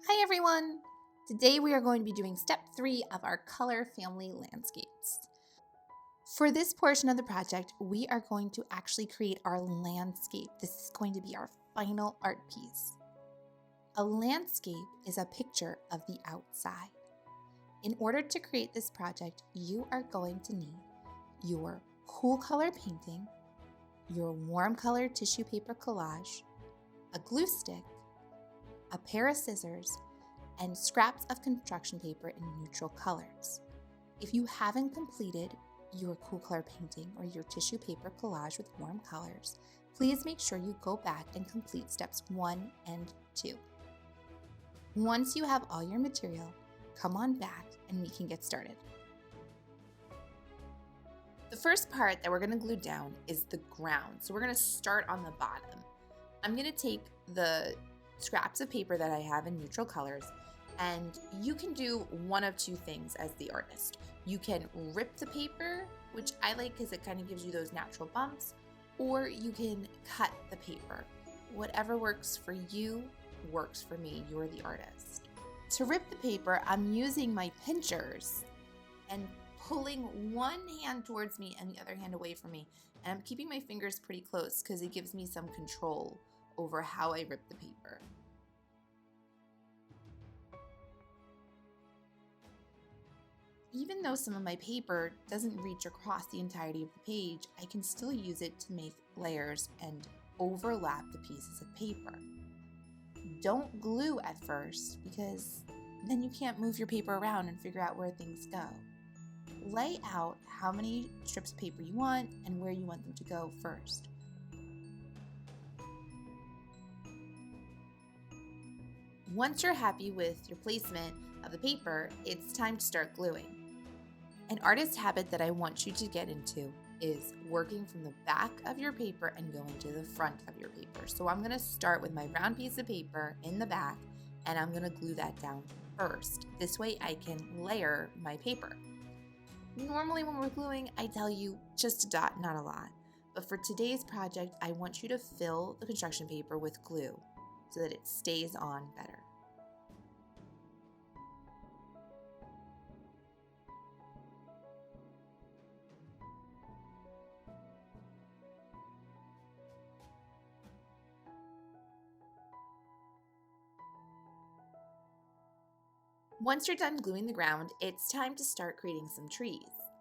Hi everyone! Today we are going to be doing step 3 of our color family landscapes. For this portion of the project, we are going to actually create our landscape. This is going to be our final art piece. A landscape is a picture of the outside. In order to create this project, you are going to need your cool color painting, your warm color tissue paper collage, a glue stick, a pair of scissors, and scraps of construction paper in neutral colors. If you haven't completed your cool color painting or your tissue paper collage with warm colors, please make sure you go back and complete steps 1 and 2. Once you have all your material, come on back and we can get started. The first part that we're going to glue down is the ground. So we're going to start on the bottom. I'm going to take the scraps of paper that I have in neutral colors, and you can do one of two things as the artist. You can rip the paper, which I like because it kind of gives you those natural bumps, or you can cut the paper. Whatever works for you works for me. You're the artist. To rip the paper, I'm using my pinchers and pulling one hand towards me and the other hand away from me. And I'm keeping my fingers pretty close because it gives me some control over how I rip the paper. Even though some of my paper doesn't reach across the entirety of the page, I can still use it to make layers and overlap the pieces of paper. Don't glue at first because then you can't move your paper around and figure out where things go. Lay out how many strips of paper you want and where you want them to go first. Once you're happy with your placement of the paper, it's time to start gluing. An artist habit that I want you to get into is working from the back of your paper and going to the front of your paper. So I'm going to start with my round piece of paper in the back and I'm going to glue that down first. This way I can layer my paper. Normally when we're gluing, I tell you just a dot, not a lot. But for today's project, I want you to fill the construction paper with glue so that it stays on better. Once you're done gluing the ground, it's time to start creating some trees.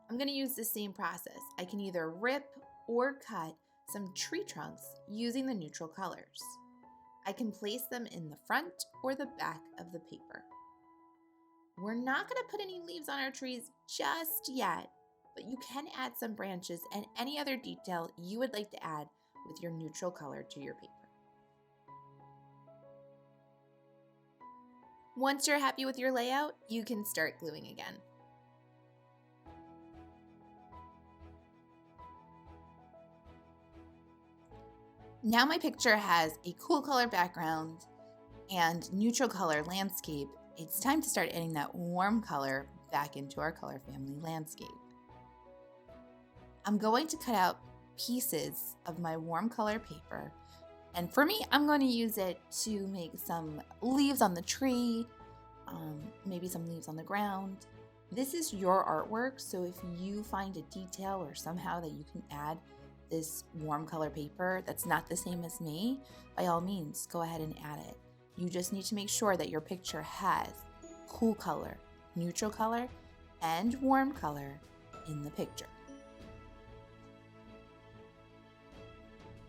I'm going to use the same process. I can either rip or cut some tree trunks using the neutral colors. I can place them in the front or the back of the paper. We're not going to put any leaves on our trees just yet, but you can add some branches and any other detail you would like to add with your neutral color to your paper. Once you're happy with your layout, you can start gluing again. Now my picture has a cool color background and neutral color landscape. It's time to start adding that warm color back into our color family landscape. I'm going to cut out pieces of my warm color paper, and for me, I'm going to use it to make some leaves on the tree, maybe some leaves on the ground. This is your artwork, so if you find a detail or somehow that you can add this warm color paper that's not the same as me, by all means, go ahead and add it. You just need to make sure that your picture has cool color, neutral color, and warm color in the picture.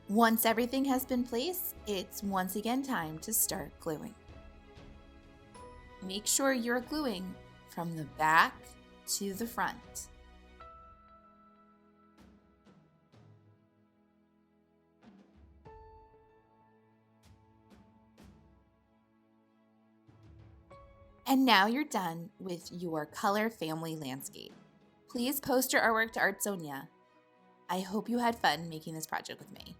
Once everything has been placed, it's once again time to start gluing. Make sure you're gluing from the back to the front. And now you're done with your color family landscape. Please post your artwork to ArtZonia. I hope you had fun making this project with me.